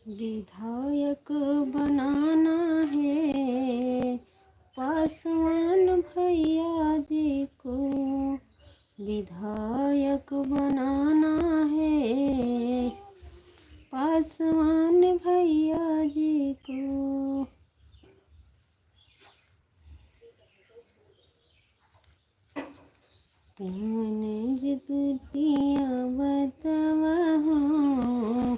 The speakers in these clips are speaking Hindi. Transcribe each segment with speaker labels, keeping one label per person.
Speaker 1: विधायक बनाना है पासवान भैया जी को, विधायक बनाना है पासवान भैया जी को। कौन जिततिया बतवा हूँ।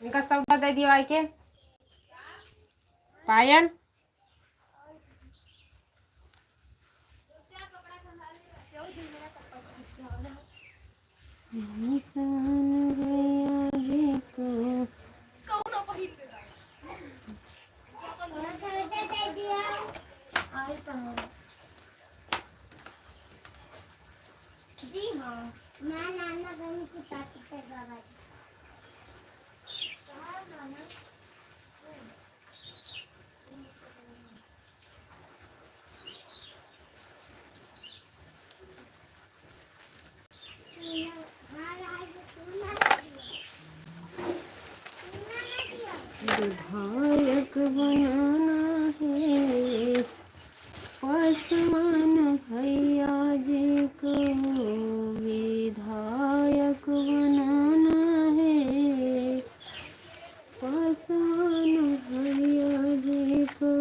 Speaker 1: इनका सौदा दे दिया भाई के पायल। इंसान भैया जी को
Speaker 2: जी हाँ, मैं नाना बहन की ताकत पे गवा
Speaker 1: विधायक बनाना है पासवान भैया जी को, विधायक बनाना है पासवान भैया जी को।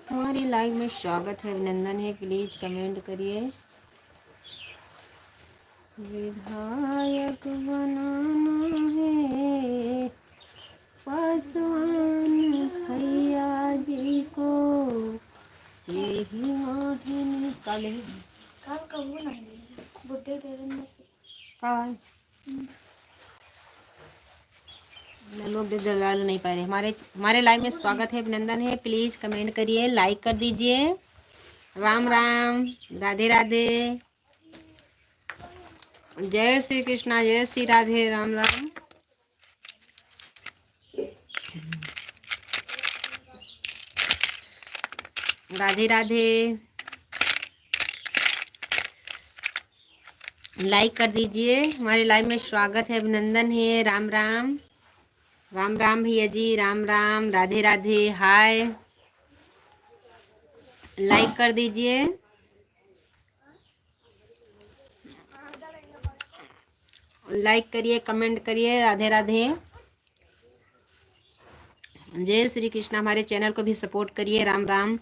Speaker 1: हमारी लाइव में स्वागत है, अभिनंदन है, प्लीज कमेंट करिए। विधायक बनाना है पासवान भैया जी को, यही माही निकाले
Speaker 2: काल कहूँ नहीं बुद्धे तेरे में से
Speaker 1: काल लोग दलाल नहीं पा रहे। हमारे लाइव में स्वागत है, अभिनंदन है, प्लीज कमेंट करिए, लाइक कर दीजिए। राम राम, राधे राधे, जय श्री कृष्णा, जय श्री राधे, राम राम। राधे राधे, लाइक कर दीजिए। हमारे लाइव में स्वागत है, अभिनंदन है, राम राम, राम राम भैया जी, राम राम, राधे राधे, हाय, लाइक कर दीजिए। लाइक करिए, कमेंट करिए, राधे राधे, जय श्री कृष्णा। हमारे चैनल को भी सपोर्ट करिए, राम राम।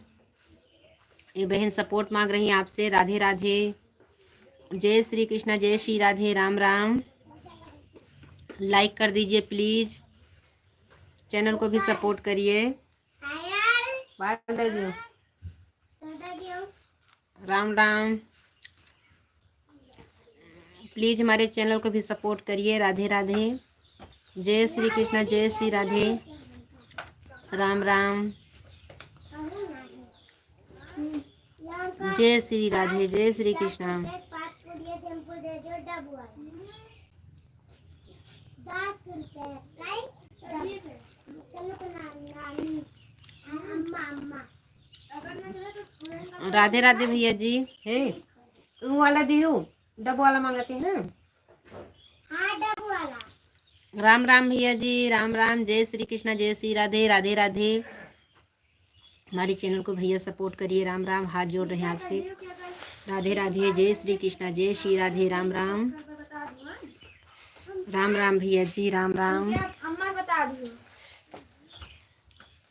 Speaker 1: ये बहन सपोर्ट मांग रही है आपसे, राधे राधे, जय श्री कृष्णा, जय श्री राधे, राम राम। लाइक कर दीजिए प्लीज, चैनल को भी सपोर्ट करिए। राम राम, प्लीज हमारे चैनल को भी सपोर्ट करिए, राधे राधे, जय श्री कृष्णा, जय श्री राधे, राम राम, जय श्री राधे, जय श्री कृष्णा। राधे राधे भैया जी, हे वो वाला दियो, डब वाला मांगते हैं।
Speaker 2: हाँ डब वाला।
Speaker 1: राम राम भैया जी, राम राम, जय श्री कृष्णा, जय श्री राधे, राधे राधे। हमारे चैनल को भैया सपोर्ट करिए, राम राम, हाथ जोड़ रहे हैं आपसे, राधे राधे, जय श्री कृष्णा, जय श्री राधे, राम राम, राम राम भैया जी, राम राम,
Speaker 2: अम्मा बता दियो।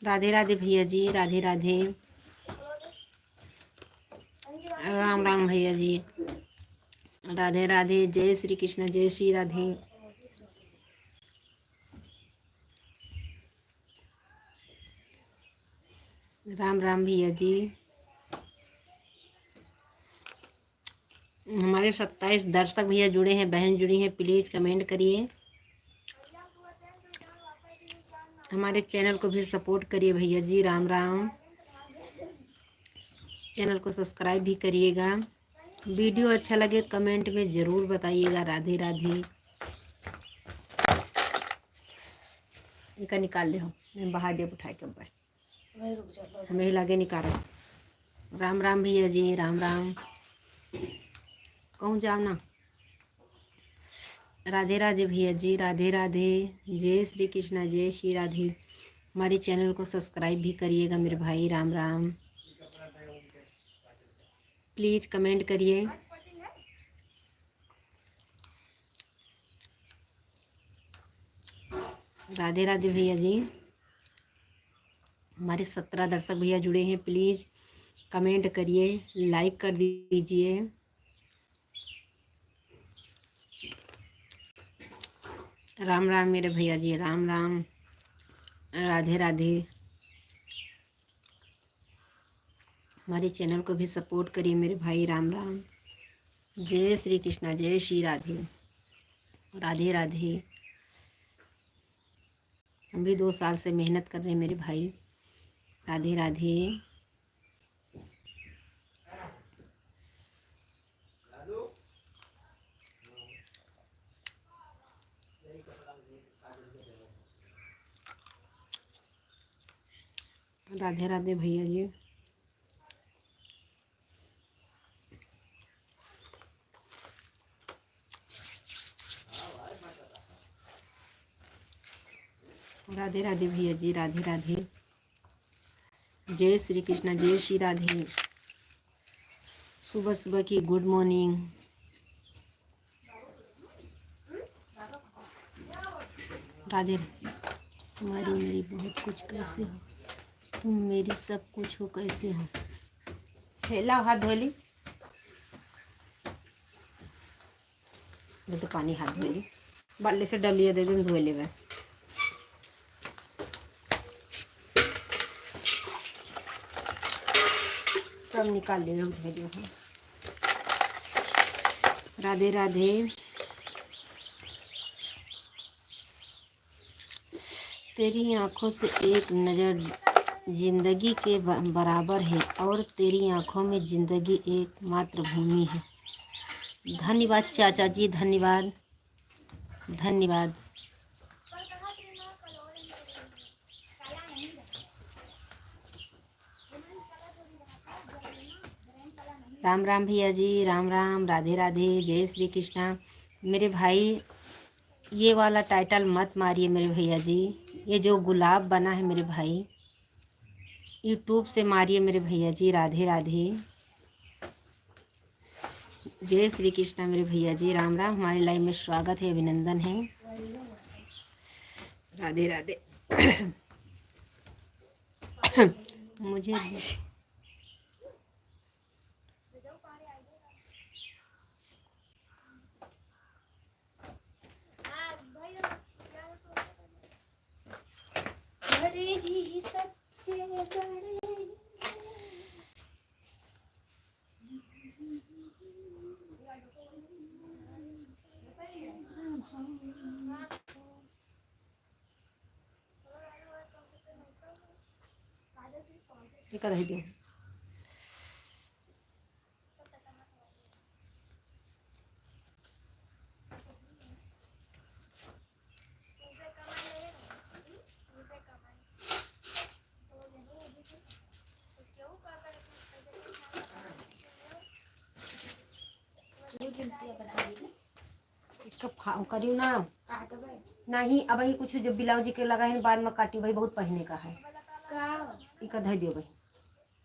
Speaker 1: राधे राधे भैया जी, राधे राधे, राम राम भैया जी, राधे राधे, जय श्री कृष्ण, जय श्री राधे। राम राम भैया जी। हमारे 27 दर्शक भैया जुड़े हैं, बहन जुड़ी हैं, प्लीज कमेंट करिए, हमारे चैनल को भी सपोर्ट करिए भैया जी, राम राम। चैनल को सब्सक्राइब भी करिएगा, वीडियो अच्छा लगे कमेंट में ज़रूर बताइएगा, राधे राधे। इनका निकाल ले हो, मैं बाहर दे उठा के ऊपर हमें लागे निकालो। राम राम भैया जी, राम राम। कहूँ जाओ ना। राधे राधे भैया जी, राधे राधे। जय श्री कृष्णा, जय श्री राधे। हमारे चैनल को सब्सक्राइब भी करिएगा मेरे भाई। राम राम। प्लीज़ कमेंट करिए। राधे राधे भैया जी। हमारे 17 दर्शक भैया जुड़े हैं, प्लीज़ कमेंट करिए, लाइक कर दीजिए। राम राम मेरे भैया जी, राम राम। राधे राधे। हमारे चैनल को भी सपोर्ट करिए मेरे भाई। राम राम। जय श्री कृष्णा, जय श्री राधे। राधे राधे। हम भी 2 साल से मेहनत कर रहे हैं मेरे भाई। राधे राधे। राधे राधे भैया जी। राधे राधे भैया जी, राधे राधे। जय श्री कृष्णा, जय श्री राधे। सुबह सुबह की गुड मॉर्निंग। राधे। तुम्हारी मेरी बहुत कुछ कैसे हो, तुम मेरी सब कुछ हो कैसे हो। हेला हाथ धोली, तो पानी हाथ धोली, बाल्टी से डलिया दे दूँ धो लेवे। सब निकाल ले धो दियो। राधे राधे। तेरी आंखों से एक नज़र जिंदगी के बराबर है, और तेरी आंखों में जिंदगी एक मातृभूमि है। धन्यवाद चाचा जी, धन्यवाद धन्यवाद। राम राम भैया जी, राम राम। राधे राधे। जय श्री कृष्णा मेरे भाई। ये वाला टाइटल मत मारिए मेरे भैया जी। ये जो गुलाब बना है मेरे भाई, यूट्यूब से मारिए मेरे भैया जी। राधे राधे। जय श्री कृष्णा मेरे भैया जी, राम राम। हमारे लाइव में स्वागत है, अभिनंदन है। राधे राधे। मुझे कर दो। करियो ना नहीं, अब ही कुछ जो ब्लाउज के लगा है बाद में काटी भाई, बहुत पहने का है का धर दियो भाई।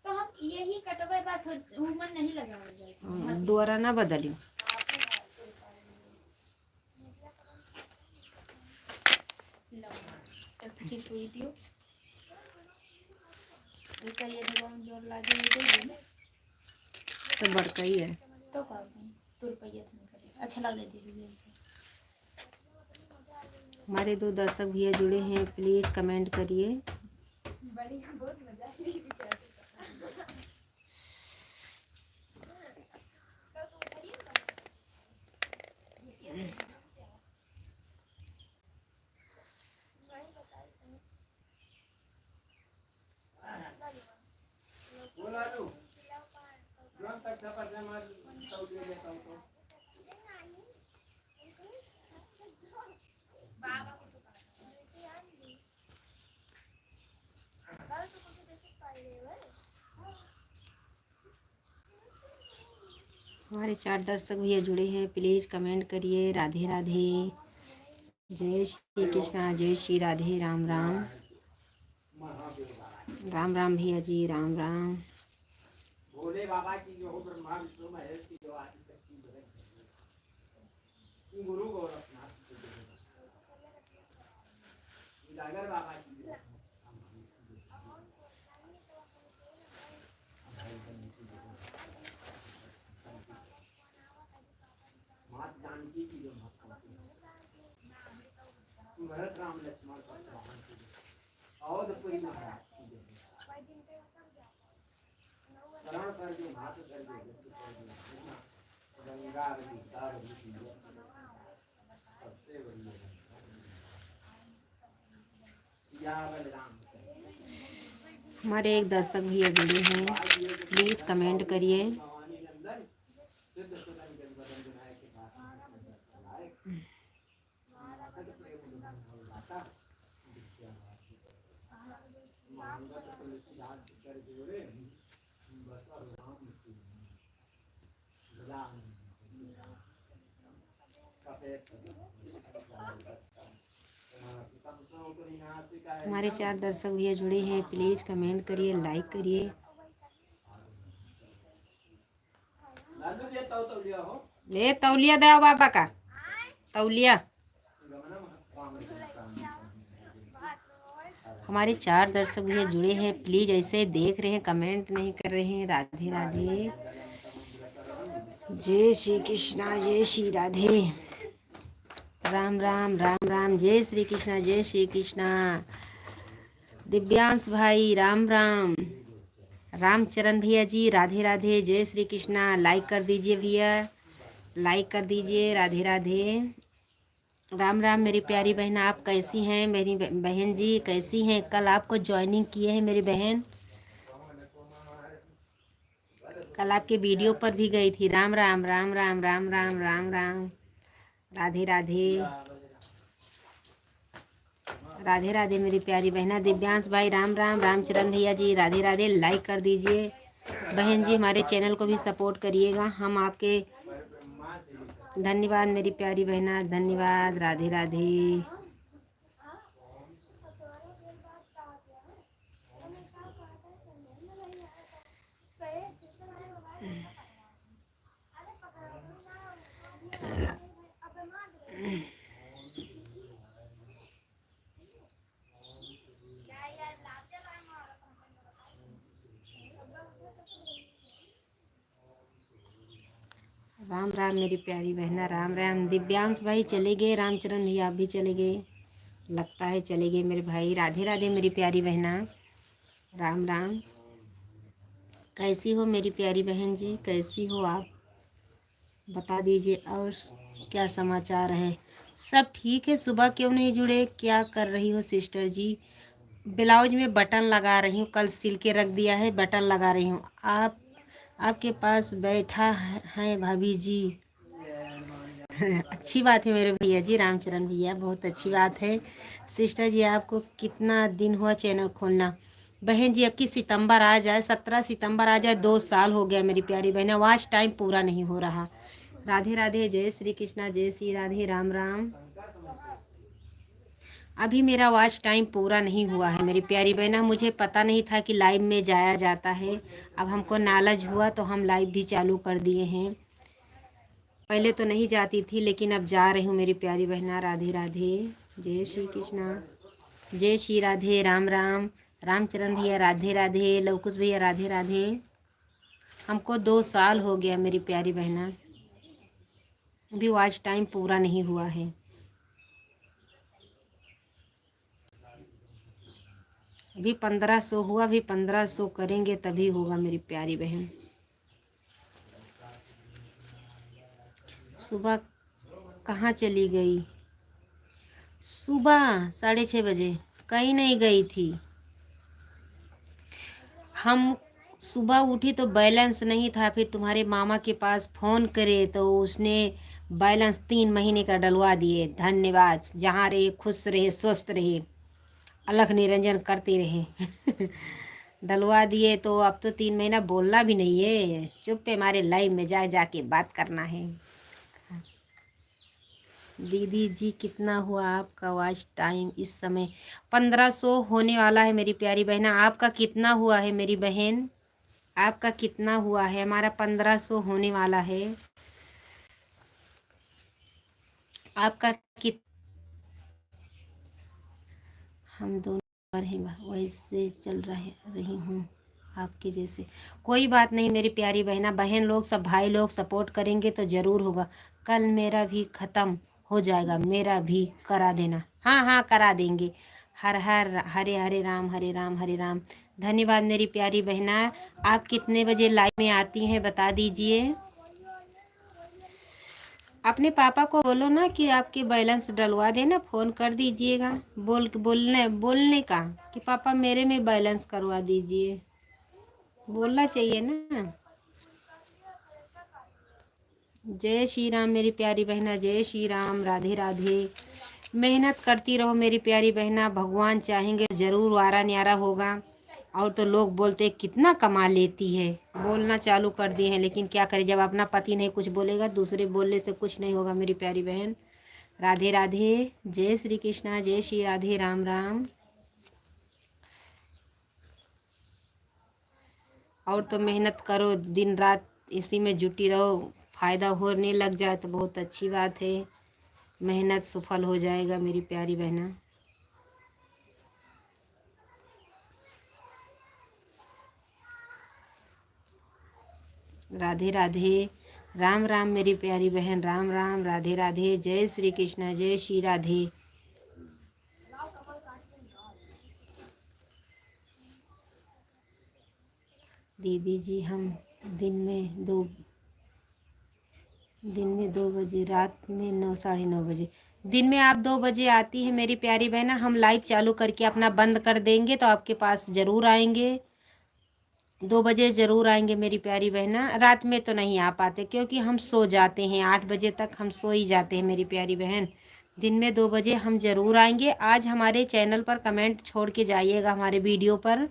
Speaker 3: तो हम यही कटवे बस, उमन नहीं लगा
Speaker 1: दोबारा ना बदलियो।
Speaker 3: सुई दियो ये जोर लागे दे दे
Speaker 1: तो बड़का ही है
Speaker 3: तो का तो रुपया अच्छा लग दे।
Speaker 1: हमारे 2 दर्शक भैया जुड़े हैं, प्लीज़ कमेंट करिए।
Speaker 3: बढ़िया, बहुत मजा आई।
Speaker 1: हमारे 4 दर्शक भैया जुड़े हैं, प्लीज़ कमेंट करिए। राधे राधे, जय श्री कृष्णा, जय श्री राधे, राम राम। राम राम भैया जी, राम राम।
Speaker 4: भोले बाबा की जो हो, ब्रह्मा विष्णु महेश की जो आदि शक्ति गुरु गोरखनाथ की जो जागर बाबा की जो मात जानकी की जो भरत राम लक्ष्मण शत्रुघ्न की अवधपुरी महाराज की जो शरण कर जो मात कर जो गंगा गीता सबसे बड़ी या बलराम।
Speaker 1: हमारे एक दर्शक भैया जुड़े हैं, प्लीज़ कमेंट करिए।
Speaker 4: भवानी नंदन सिद्ध सुदन जनपदन विनायक के पास माता के प्रेम दाता मांगत तुलसीदास कर जोरे बस राम की गुलाम
Speaker 1: हमारे 4 दर्शक भैया जुड़े हैं, प्लीज़ कमेंट करिए, लाइक करिए। ले तौलिया दे बाबा का तौलिया। हमारे 4 दर्शक भैया जुड़े हैं, प्लीज़ ऐसे देख रहे हैं, कमेंट नहीं कर रहे हैं। राधे राधे, जय श्री कृष्णा, जय श्री राधे, राम राम, राम राम, जय श्री कृष्णा, जय श्री कृष्णा। दिव्यांश भाई, राम राम। रामचरण भैया जी, राधे राधे, जय श्री कृष्णा। लाइक कर दीजिए भैया, लाइक कर दीजिए। राधे राधे, राम राम। मेरी प्यारी बहन, आप कैसी हैं? मेरी बहन जी कैसी हैं? कल आपको ज्वाइनिंग किए हैं मेरी बहन, कल आपके वीडियो पर भी गई थी। राम राम, राम राम, राम राम, राम राम। राधे राधे, राधे राधे मेरी प्यारी बहना। दिव्यांश भाई, राम राम। रामचरण भैया जी, राधे राधे। लाइक कर दीजिए बहन जी, हमारे चैनल को भी सपोर्ट करिएगा, हम आपके। धन्यवाद मेरी प्यारी बहना, धन्यवाद। राधे राधे, राम राम मेरी प्यारी बहना, राम राम। दिव्यांश भाई चले गए, रामचरण भैया आप भी चले गए, लगता है चले गए मेरे भाई। राधे राधे मेरी प्यारी बहना, राम राम। कैसी हो मेरी प्यारी बहन जी, कैसी हो आप? बता दीजिए, और क्या समाचार है? सब ठीक है? सुबह क्यों नहीं जुड़े? क्या कर रही हो सिस्टर जी? ब्लाउज में बटन लगा रही हूँ, कल सिल के रख दिया है, बटन लगा रही हूँ। आपके पास बैठा है भाभी जी। अच्छी बात है मेरे भैया जी, रामचरण भैया, बहुत अच्छी बात है। सिस्टर जी आपको कितना दिन हुआ चैनल खोलना? बहन जी आपकी सितंबर आ जाए, 17 सितंबर आ जाए, 2 साल हो गया मेरी प्यारी बहन, वॉच टाइम पूरा नहीं हो रहा। राधे राधे, जय श्री कृष्णा, जय श्री राधे, राम राम। अभी मेरा वॉच टाइम पूरा नहीं हुआ है मेरी प्यारी बहना, मुझे पता नहीं था कि लाइव में जाया जाता है। अब हमको नॉलेज हुआ तो हम लाइव भी चालू कर दिए हैं, पहले तो नहीं जाती थी लेकिन अब जा रही हूँ मेरी प्यारी बहना। राधे राधे, जय श्री कृष्णा, जय श्री राधे, राम राम। रामचरण भैया राधे राधे, लवकुश भैया राधे राधे। हमको 2 साल हो गया मेरी प्यारी बहना, अभी वॉच टाइम पूरा नहीं हुआ है। अभी 1500 हुआ, अभी 1500 करेंगे तभी होगा मेरी प्यारी बहन। सुबह कहाँ चली गई? सुबह 6:30 बजे कहीं नहीं गई थी। हम सुबह उठी तो बैलेंस नहीं था, फिर तुम्हारे मामा के पास फ़ोन करे तो उसने बैलेंस 3 महीने का डलवा दिए। धन्यवाद, जहाँ रहे खुश रहे, स्वस्थ रहे, अलख निरंजन करते रहे। डलवा दिए तो अब तो 3 महीना बोलना भी नहीं है, चुप पे हमारे लाइव में जाके बात करना है। दीदी जी कितना हुआ आपका वॉच टाइम इस समय? 1500 होने वाला है मेरी प्यारी बहना। आपका कितना हुआ है मेरी बहन? आपका कितना हुआ है? हमारा 1500 होने वाला है। आपका कित हम दोनों पर हैं, वैसे चल रही हूँ आपके जैसे। कोई बात नहीं मेरी प्यारी बहना, बहन लोग सब भाई लोग सपोर्ट करेंगे तो ज़रूर होगा। कल मेरा भी ख़त्म हो जाएगा, मेरा भी करा देना। हाँ हाँ करा देंगे। हर हर हरे हरे राम हरे राम हरे राम। धन्यवाद मेरी प्यारी बहना। आप कितने बजे लाइव में आती हैं बता दीजिए। अपने पापा को बोलो ना कि आपके बैलेंस डलवा देना, फ़ोन कर दीजिएगा। बोलने का कि पापा मेरे में बैलेंस करवा दीजिए, बोलना चाहिए ना। जय श्री राम मेरी प्यारी बहना, जय श्री राम, राधे राधे। मेहनत करती रहो मेरी प्यारी बहना, भगवान चाहेंगे ज़रूर वारा न्यारा होगा। और तो लोग बोलते कितना कमा लेती है, बोलना चालू कर दिए हैं, लेकिन क्या करें जब अपना पति नहीं कुछ बोलेगा, दूसरे बोलने से कुछ नहीं होगा मेरी प्यारी बहन। राधे राधे, जय श्री कृष्णा, जय श्री राधे, राम राम। और तो मेहनत करो, दिन रात इसी में जुटी रहो, फ़ायदा होने लग जाए तो बहुत अच्छी बात है। मेहनत सफल हो जाएगा मेरी प्यारी बहना। राधे राधे, राम राम मेरी प्यारी बहन, राम राम, राधे राधे, जय श्री कृष्णा, जय श्री राधे। दीदी जी हम दिन में 2 बजे, रात में 9 साढ़े 9 बजे। दिन में आप 2 बजे आती है मेरी प्यारी बहना, हम लाइव चालू करके अपना बंद कर देंगे तो आपके पास ज़रूर आएंगे। 2 बजे ज़रूर आएंगे मेरी प्यारी बहना। रात में तो नहीं आ पाते क्योंकि हम सो जाते हैं, 8 बजे तक हम सो ही जाते हैं मेरी प्यारी बहन। दिन में 2 बजे हम ज़रूर आएंगे। आज हमारे चैनल पर कमेंट छोड़ के जाइएगा, हमारे वीडियो पर।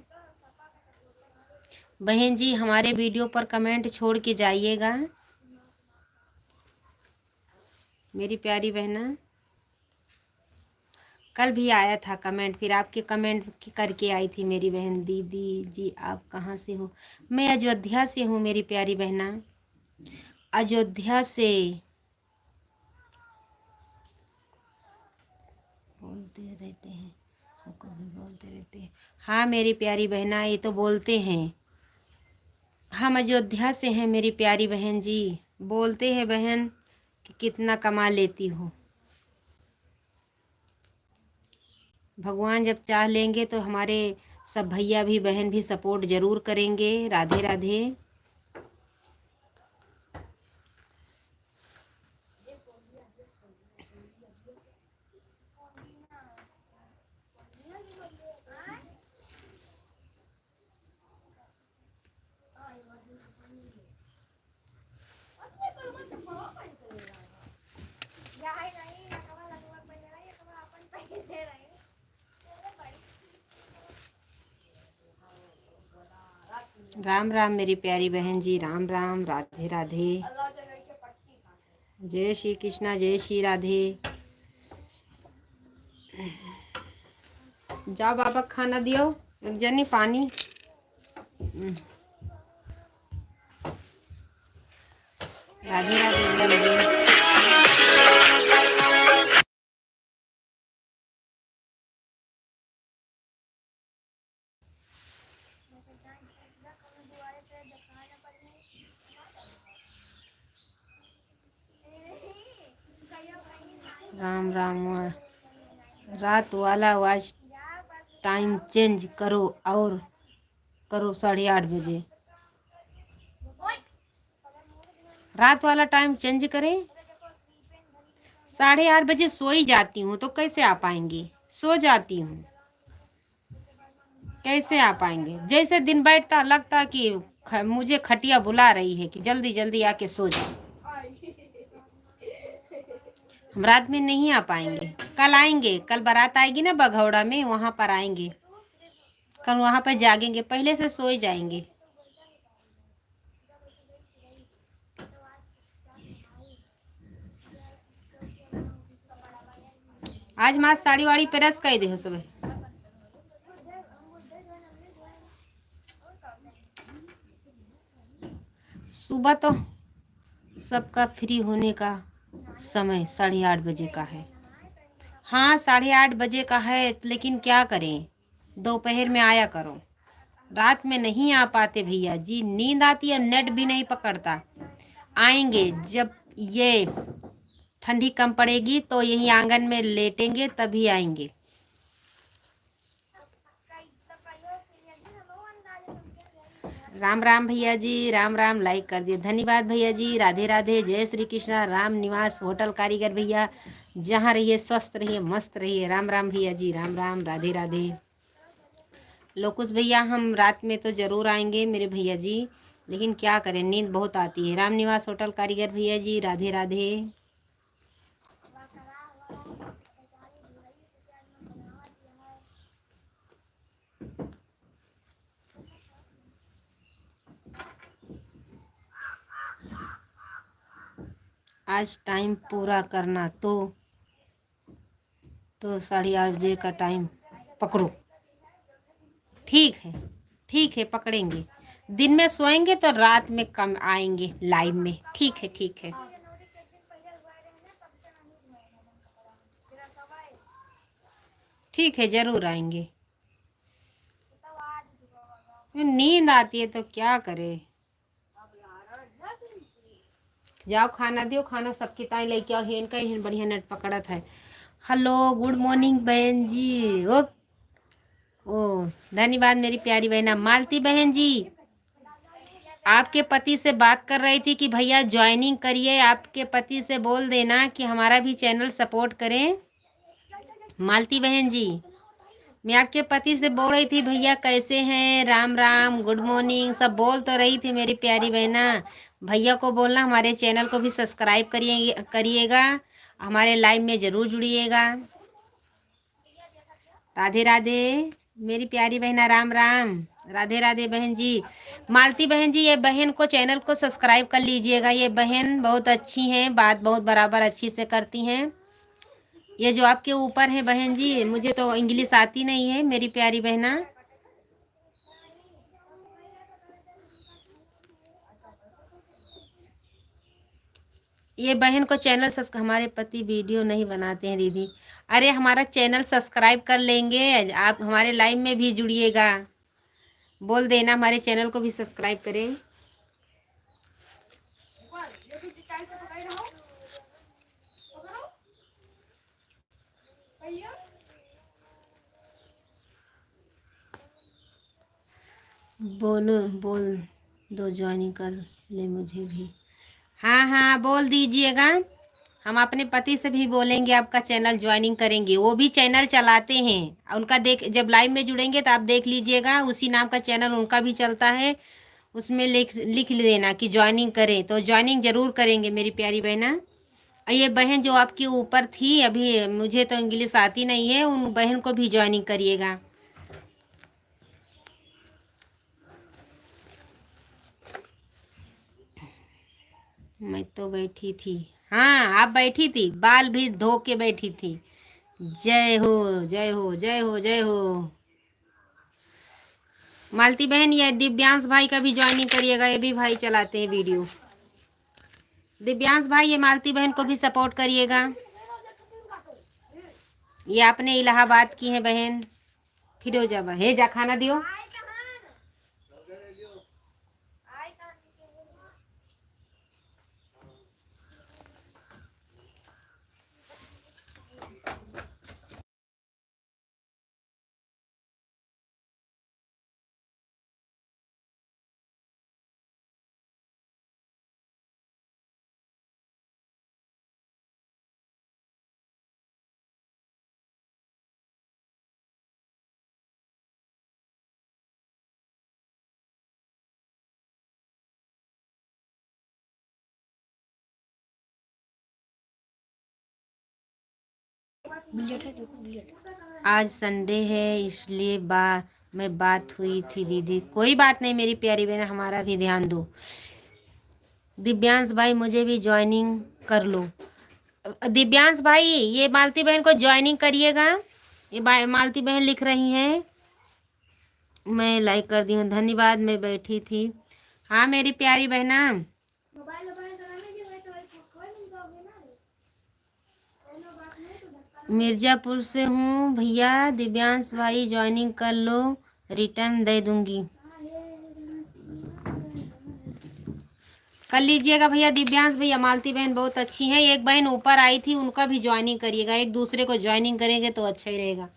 Speaker 1: बहन जी हमारे वीडियो पर कमेंट छोड़ के जाइएगा मेरी प्यारी बहना। कल भी आया था कमेंट, फिर आपके कमेंट करके आई थी मेरी बहन। दीदी जी आप कहाँ से हो? मैं अयोध्या से हूँ मेरी प्यारी बहना, अयोध्या से। बोलते रहते हैं, हमको भी बोलते रहते हैं। हाँ मेरी प्यारी बहना ये तो बोलते हैं, हम अयोध्या से हैं मेरी प्यारी बहन जी। बोलते हैं बहन कि कितना कमा लेती हो। भगवान जब चाह लेंगे तो हमारे सब भैया भी बहन भी सपोर्ट ज़रूर करेंगे। राधे राधे। राम राम मेरी प्यारी बहन जी, राम राम, राधे राधे, जय श्री कृष्णा, जय श्री राधे। जाओ बाबा खाना दियो, एक जनी पानी। राधे राधे। राम राम। रात वाला वॉच टाइम चेंज करो और करो 8:30 बजे। रात वाला टाइम चेंज करें? 8:30 बजे सो ही जाती हूँ तो कैसे आ पाएंगे? सो जाती हूँ, कैसे आ पाएंगे? जैसे दिन बैठता लगता कि मुझे खटिया बुला रही है कि जल्दी जल्दी आके सो जाओ। हम रात में नहीं आ पाएंगे। कल आएंगे, कल बारात आएगी ना बघौड़ा में, वहाँ पर आएंगे। कल वहाँ पर जागेंगे, पहले से सो ही जाएंगे। आज माँ साड़ी वाड़ी प्रेस कर दे सुबह। सुबह तो सबका फ्री होने का समय 8:30 बजे का है। हाँ 8:30 बजे का है, लेकिन क्या करें, दोपहर में आया करो, रात में नहीं आ पाते भैया जी, नींद आती है, नेट भी नहीं पकड़ता। आएंगे जब ये ठंडी कम पड़ेगी तो यहीं आंगन में लेटेंगे, तभी आएंगे। राम राम भैया जी, राम राम, लाइक कर दिए, धन्यवाद भैया जी, राधे राधे, जय श्री कृष्णा। राम निवास होटल कारीगर भैया, जहाँ रहिए स्वस्थ रहिए, मस्त रहिए। राम राम भैया जी, राम राम, राधे राधे। लोकुश भैया हम रात में तो ज़रूर आएंगे मेरे भैया जी, लेकिन क्या करें, नींद बहुत आती है। राम निवास होटल कारीगर भैया जी, राधे राधे। आज टाइम पूरा करना तो 8:30 बजे का टाइम पकड़ो। ठीक है, ठीक है, पकड़ेंगे। दिन में सोएंगे तो रात में कम आएंगे लाइव में। ठीक है, ठीक है, ठीक है, ज़रूर आएंगे। नींद आती है तो क्या करे। जाओ खाना दियो, खाना सबकी ताई लेके आओ, हेन का हेन बढ़िया नेट पकड़त है। हेलो गुड मॉर्निंग बहन जी। ओ धन्यवाद मेरी प्यारी बहना मालती बहन जी। आपके पति से बात कर रही थी कि भैया ज्वाइनिंग करिए, आपके पति से बोल देना कि हमारा भी चैनल सपोर्ट करें। मालती बहन जी, मैं आपके पति से बोल रही थी भैया कैसे हैं, राम राम, गुड मॉर्निंग सब बोल तो रही थी मेरी प्यारी बहना। भैया को बोलना हमारे चैनल को भी सब्सक्राइब करिएगा, हमारे लाइव में ज़रूर जुड़िएगा। राधे राधे मेरी प्यारी बहना, राम राम, राधे राधे बहन जी। मालती बहन जी, ये बहन को चैनल को सब्सक्राइब कर लीजिएगा, ये बहन बहुत अच्छी हैं, बात बहुत बराबर अच्छी से करती हैं। ये जो आपके ऊपर है बहन जी, मुझे तो इंग्लिश आती नहीं है मेरी प्यारी बहना। ये बहन को चैनल हमारे पति वीडियो नहीं बनाते हैं दीदी। अरे हमारा चैनल सब्सक्राइब कर लेंगे, आप हमारे लाइव में भी जुड़िएगा, बोल देना हमारे चैनल को भी सब्सक्राइब करें। बोल दो, ज्वाइनिंग कर ले मुझे भी। हाँ हाँ बोल दीजिएगा, हम अपने पति से भी बोलेंगे आपका चैनल ज्वाइनिंग करेंगे, वो भी चैनल चलाते हैं, उनका देख जब लाइव में जुड़ेंगे तो आप देख लीजिएगा, उसी नाम का चैनल उनका भी चलता है, उसमें लिख देना कि ज्वाइनिंग करें, तो ज्वाइनिंग ज़रूर करेंगे मेरी प्यारी बहना। ये बहन जो आपके ऊपर थी अभी, मुझे तो इंग्लिश आती नहीं है, उन बहन को भी ज्वाइनिंग करिएगा। मैं तो बैठी थी, हाँ आप बैठी थी, बाल भी धो के बैठी थी। जय हो जय हो जय हो जय हो। मालती बहन, ये दिव्यांश भाई का भी ज्वाइनिंग करिएगा, ये भी भाई चलाते हैं वीडियो। दिव्यांश भाई, ये मालती बहन को भी सपोर्ट करिएगा, ये अपने इलाहाबाद की है बहन। फिरोजा हे जा खाना दियो। आज संडे है इसलिए में बात हुई थी दीदी। कोई बात नहीं मेरी प्यारी बहन, हमारा भी ध्यान दो। दिव्यांश भाई मुझे भी ज्वाइनिंग कर लो। दिव्यांश भाई ये मालती बहन को ज्वाइनिंग करिएगा। ये मालती बहन लिख रही हैं, मैं लाइक कर दी हूँ, धन्यवाद, मैं बैठी थी। हाँ मेरी प्यारी बहना,
Speaker 3: मोबाइल वोबाइल चलाने की है तो कोई नहीं जाओगे ना रे। कोनो बात नहीं तो धक्का
Speaker 1: मिर्जापुर से हूँ भैया, दिव्यांश भाई ज्वाइनिंग कर लो, रिटर्न दे दूंगी। कर लीजिएगा भैया दिव्यांश भैया। मालती बहन बहुत अच्छी हैं, एक बहन ऊपर आई थी उनका भी ज्वाइनिंग करिएगा, एक दूसरे को ज्वाइनिंग करेंगे तो अच्छा ही रहेगा।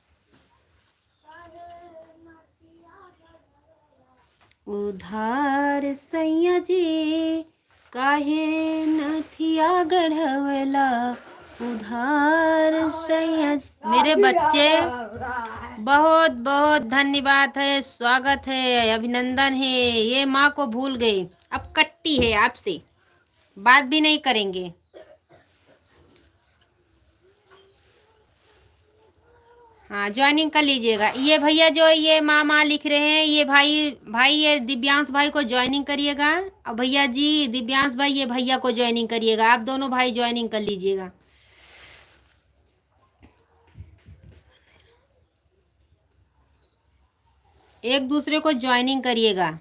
Speaker 1: उधार सैया जी काहे नथिया गढ़वला, उधार सैया जी। मेरे बच्चे बहुत बहुत धन्यवाद है, स्वागत है, अभिनंदन है। ये माँ को भूल गई, अब कट्टी है आपसे, बात भी नहीं करेंगे। हाँ ज्वाइनिंग कर लीजिएगा। ये भैया जो ये माँ लिख रहे हैं, ये भाई ये दिव्यांश भाई को ज्वाइनिंग करिएगा। और भैया जी दिव्यांश भाई ये भैया को ज्वाइनिंग करिएगा, आप दोनों भाई ज्वाइनिंग कर लीजिएगा। एक दूसरे को ज्वाइनिंग करिएगा।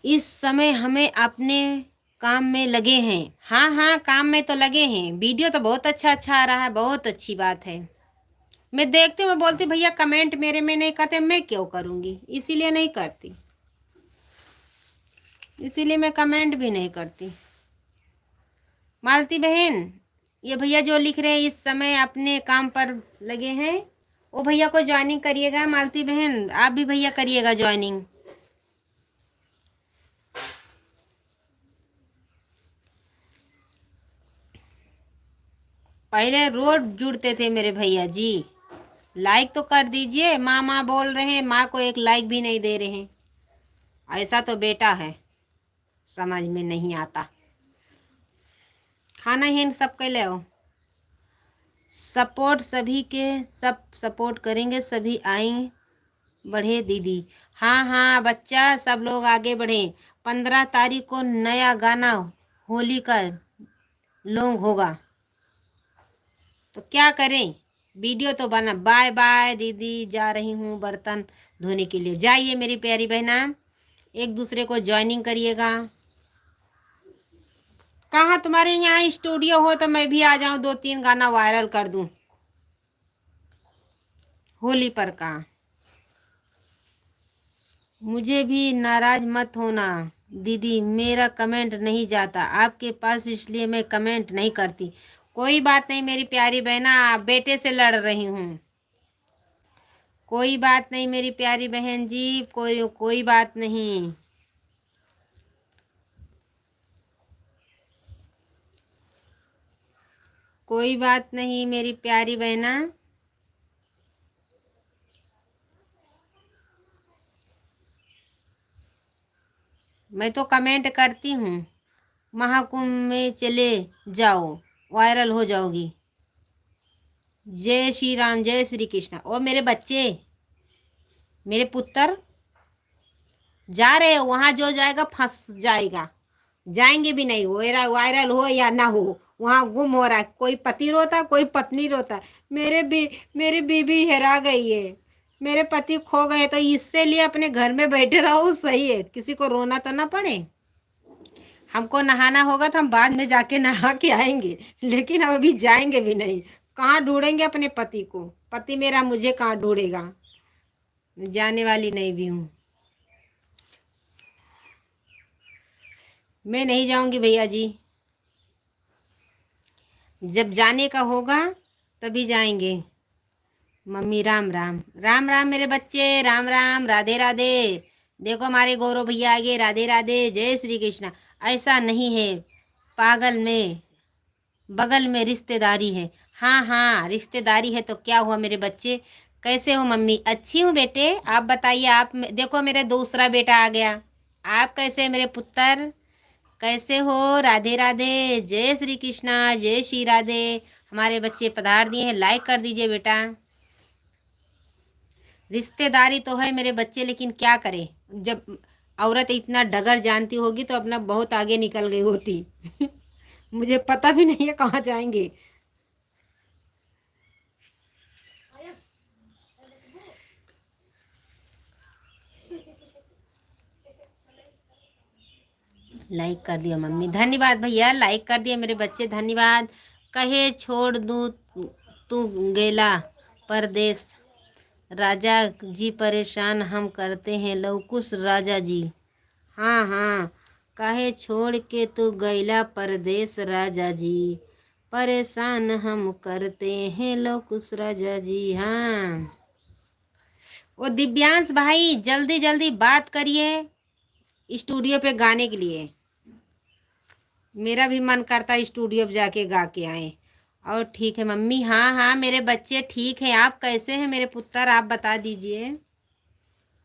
Speaker 1: इस समय हमें अपने काम में लगे हैं। हाँ हाँ काम में तो लगे हैं। वीडियो तो बहुत अच्छा आ रहा है, बहुत अच्छी बात है। मैं देखती हूँ, मैं बोलती भैया कमेंट मेरे में नहीं करते, मैं क्यों करूँगी, इसीलिए नहीं करती, इसीलिए मैं कमेंट भी नहीं करती। मालती बहन ये भैया जो लिख रहे हैं इस समय अपने काम पर लगे हैं, वो भैया को ज्वाइनिंग करिएगा। मालती बहन आप भी भैया करिएगा ज्वाइनिंग। पहले रोज जुड़ते थे मेरे भैया जी, लाइक तो कर दीजिए। माँ बोल रहे हैं, माँ को एक लाइक भी नहीं दे रहे हैं। ऐसा तो बेटा है, समझ में नहीं आता। खाना ही सबके ले आओ, सपोर्ट सभी के, सब सपोर्ट करेंगे, सभी आई बढ़े दीदी। हाँ हाँ बच्चा सब लोग आगे बढ़े। 15 तारीख को नया गाना होली का लॉन्ग होगा, तो क्या करें, वीडियो तो बना। बाय बाय दीदी, जा रही हूँ बर्तन धोने के लिए। जाइए मेरी प्यारी बहना, एक दूसरे को ज्वाइनिंग करिएगा। कहाँ तुम्हारे यहाँ स्टूडियो हो तो मैं भी आ जाऊँ, 2-3 गाना वायरल कर दूँ होली पर का। मुझे भी नाराज मत होना दीदी, मेरा कमेंट नहीं जाता आपके पास, इसलिए मैं कमेंट नहीं करती। कोई बात नहीं मेरी प्यारी बहना, बेटे से लड़ रही हूँ, कोई बात नहीं मेरी प्यारी बहन जी, कोई बात नहीं। कोई बात नहीं मेरी प्यारी बहना। मैं तो कमेंट करती हूँ, महाकुंभ में चले जाओ, वायरल हो जाओगी। जय श्री राम, जय श्री कृष्ण। ओ मेरे बच्चे, मेरे पुत्र जा रहे हो, वहाँ जो जाएगा फंस जाएगा, जाएंगे भी नहीं, वायरल हो या ना हो, वहाँ गुम हो रहा है। कोई पति रोता, कोई पत्नी रोता। मेरी बीबी हेरा गई है, मेरे पति खो गए, तो इससे लिए अपने घर में बैठे रहो, सही है, किसी को रोना तो ना पड़े। हमको नहाना होगा तो हम बाद में जाके नहा के आएंगे, लेकिन हम अभी जाएंगे भी नहीं। कहाँ ढूंढेंगे अपने पति को, पति मेरा मुझे कहाँ ढूंढेगा, मैं जाने वाली नहीं भी हूँ। मैं नहीं जाऊंगी भैया जी, जब जाने का होगा तभी जाएंगे। मम्मी राम राम, राम राम मेरे बच्चे, राम राम, राधे राधे। देखो हमारे गौरव भैया आगे, राधे राधे, जय श्री कृष्णा। ऐसा नहीं है, पागल में बगल में रिश्तेदारी है। हाँ हाँ रिश्तेदारी है तो क्या हुआ मेरे बच्चे, कैसे हो मम्मी? अच्छी हूँ बेटे, आप बताइए। आप देखो मेरे दूसरा बेटा आ गया, आप कैसे हैं मेरे पुत्र, कैसे हो? राधे राधे, जय श्री कृष्णा, जय श्री राधे। हमारे बच्चे पधार दिए हैं, लाइक कर दीजिए बेटा। रिश्तेदारी तो है मेरे बच्चे, लेकिन क्या करें, जब औरत इतना डगर जानती होगी तो अपना बहुत आगे निकल गई होती। मुझे पता भी नहीं है कहाँ जाएंगे। लाइक कर दिया मम्मी, धन्यवाद भैया, लाइक कर दिया मेरे बच्चे, धन्यवाद। कहे छोड़ दूँ तू गेला परदेश, राजा जी परेशान हम करते हैं लवकुश राजा जी। हाँ हाँ, काहे छोड़ के तू गैला परदेश राजा जी, परेशान हम करते हैं लवकुश राजा जी। हाँ, वो दिव्यांश भाई जल्दी जल्दी बात करिए स्टूडियो पे गाने के लिए। मेरा भी मन करता है स्टूडियो पे जाके गा के आए। और ठीक है मम्मी, हाँ हाँ मेरे बच्चे ठीक हैं। आप कैसे हैं मेरे पुत्र, आप बता दीजिए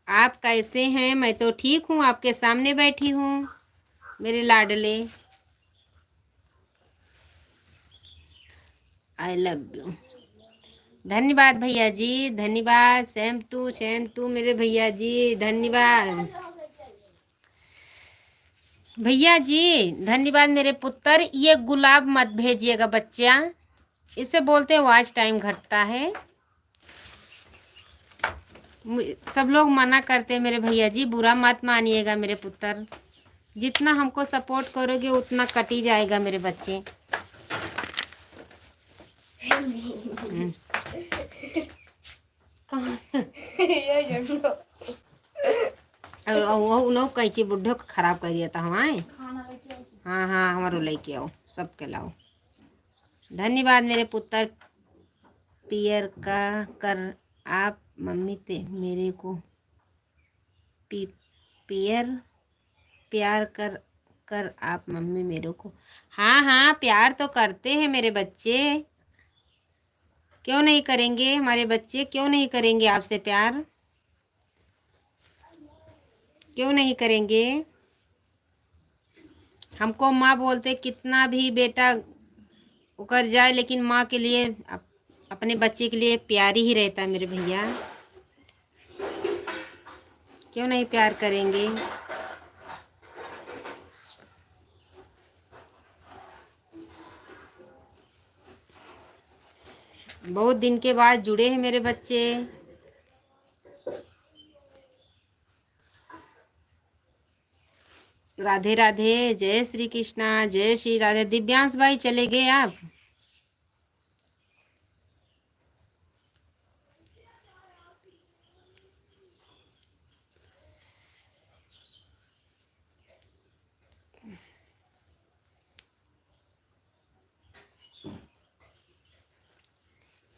Speaker 1: आप कैसे हैं। मैं तो ठीक हूँ, आपके सामने बैठी हूँ मेरे लाडले। I love you. धन्यवाद भैया जी, धन्यवाद। सेम टू मेरे भैया जी, धन्यवाद भैया जी, धन्यवाद मेरे पुत्र। ये गुलाब मत भेजिएगा बच्चा, इसे बोलते हैं वॉच टाइम घटता है। सब लोग मना करते हैं मेरे भैया जी, बुरा मत मानिएगा मेरे पुत्र। जितना हमको सपोर्ट करोगे उतना कट ही जाएगा मेरे बच्चे। और लोग कैची बुढ़ो को खराब कर दिया था हमारे। हाँ हाँ, हमारो लेके आओ, सबके लाओ। धन्यवाद मेरे पुत्र। पियर का कर आप मम्मी ते मेरे को पियर प्यार कर कर आप मम्मी मेरे को। हाँ हाँ, प्यार तो करते हैं मेरे बच्चे, क्यों नहीं करेंगे हमारे बच्चे, क्यों नहीं करेंगे आपसे प्यार, क्यों नहीं करेंगे। हमको माँ बोलते, कितना भी बेटा उकर जाए लेकिन माँ के लिए अपने बच्चे के लिए प्यारी ही रहता है मेरे भैया, क्यों नहीं प्यार करेंगे। बहुत दिन के बाद जुड़े हैं मेरे बच्चे। राधे राधे, जय श्री कृष्णा, जय श्री राधे। दिव्यांश भाई चले गए आप।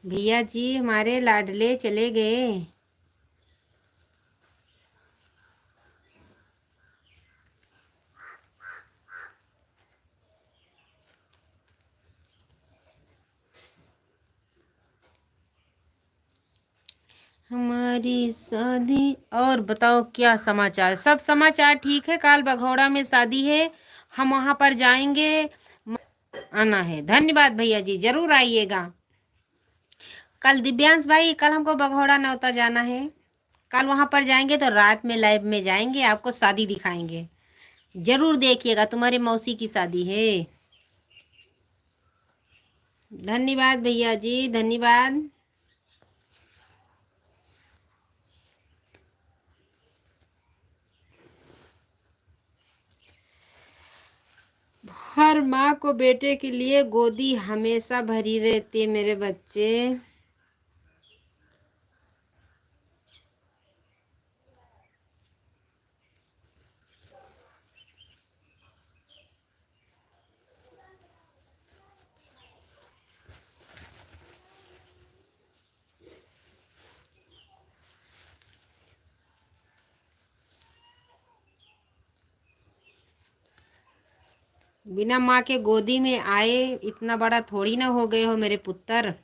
Speaker 1: भैया जी हमारे लाडले चले गए। हमारी शादी, और बताओ क्या समाचार। सब समाचार ठीक है। काल बघौड़ा में शादी है, हम वहां पर जाएंगे, आना है। धन्यवाद भैया जी, जरूर आइएगा। कल दिव्यांश भाई, कल हमको बघौड़ा नौता जाना है, कल वहां पर जाएंगे तो रात में लाइव में जाएंगे, आपको शादी दिखाएंगे, जरूर देखिएगा। तुम्हारी मौसी की शादी है। धन्यवाद भैया जी, धन्यवाद। हर माँ को बेटे के लिए गोदी हमेशा भरी रहती है मेरे बच्चे। बिना माँ के गोदी में आए इतना बड़ा थोड़ी ना हो गए हो मेरे पुत्र।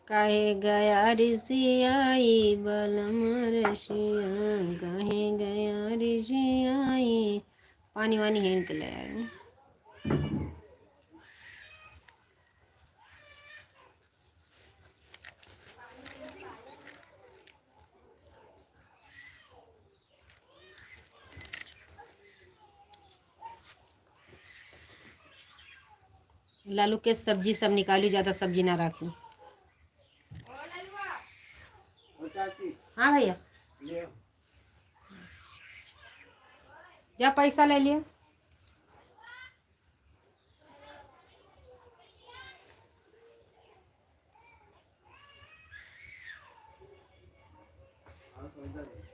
Speaker 1: काहे गया ऋषियाई बलम ऋषिया, काहे गया ऋषियाई। पानी वानी है इनके ले आए हूँ। लालू के सब्जी सब निकाली, ज्यादा सब्जी ना रखी।
Speaker 4: और चाची
Speaker 1: हाँ भैया,
Speaker 4: ले आओ।
Speaker 1: जा पैसा ले लिया।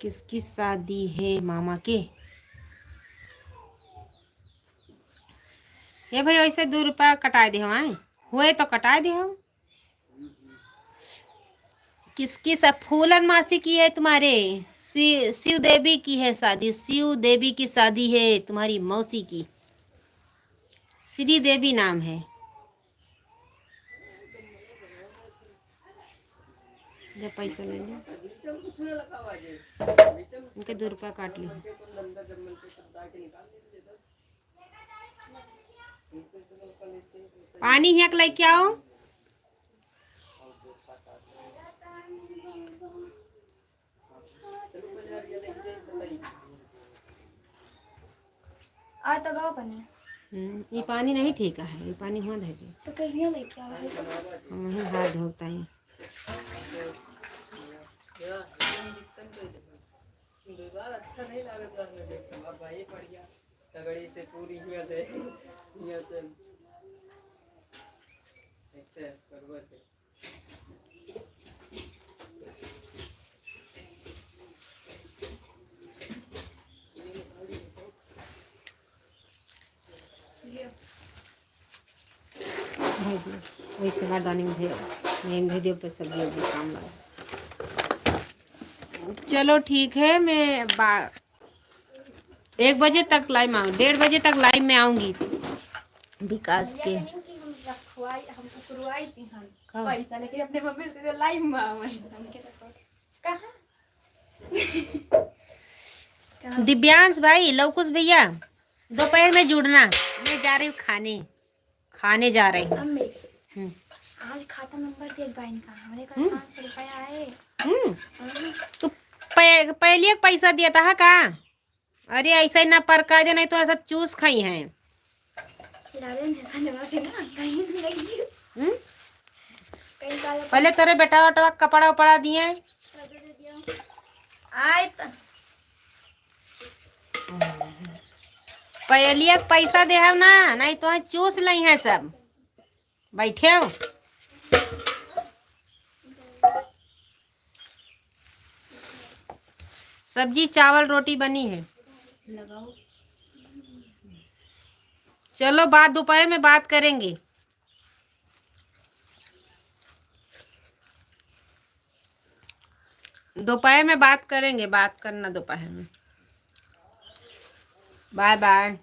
Speaker 1: किसकी शादी है मामा के? ये भाई ऐसे 2 रुपया कटा दे आए हुए तो कटा दे हो। किसकी सब? फूलन मासी की है तुम्हारे। शिव देवी की है शादी, शिव देवी की शादी है तुम्हारी मौसी की। श्री देवी नाम है। जब पैसा ले लिया,
Speaker 4: नीचे कुछ ना लगा हुआ है। नीचे
Speaker 1: उनके 2 रुपया काट लिया।
Speaker 4: के तो लंदा जमल पे सब डाल के निकाल दीजिए तब। नीचे से निकाल नीचे।
Speaker 1: पानी यहाँ लेके आओ।
Speaker 4: चलो बाजार ये नहीं जाए तो नहीं।
Speaker 3: आ तो गाँव बने
Speaker 1: ये पानी नहीं ठीक है, ये पानी हुआ दे दे।
Speaker 3: तो कहीं लेके आओ।
Speaker 1: हम वहीं हाथ धोता है।
Speaker 4: बार अच्छा नहीं लगता है देखो। अब भाई पड़ गया तगड़ी से पूरी हिया से ऐसे करवा से।
Speaker 1: वही से दानी में भेज दियो पे सब्जी वब्जी काम लगा। चलो ठीक है, मैं 1 बजे तक लाइव में आऊँ, 1:30 बजे तक लाइव में आऊँगी विकास के।
Speaker 3: हम रखवाई, हम शुरुआई थी हम
Speaker 1: कब?
Speaker 3: पैसा लेके अपने मम्मी से लाइव में आवे कहाँ।
Speaker 1: दिव्यांश भाई, लवकुश भैया, दोपहर में जुड़ना। मैं जा रही हूँ खाने जा रही हूँ।
Speaker 3: अम्मी
Speaker 1: हम्म।
Speaker 3: आज खाता नंबर देख बाइन का हमारे का 500 रुपया आए।
Speaker 1: तो पहले पैसा दिया था का? अरे ऐसा ही ना परका दे, नहीं तो सब चूस खाई हैं। पहले तेरे बेटा वटा कपड़ा उपड़ा दिए।
Speaker 3: आए तो
Speaker 1: पहले पैसा दे ना, नहीं तो चूस ली है सब। बैठे हो सब्जी चावल रोटी बनी है।
Speaker 3: लगाओ।
Speaker 1: चलो बात दोपहर में बात करेंगे। दोपहर में बात करेंगे, बात करना दोपहर में। Bye bye.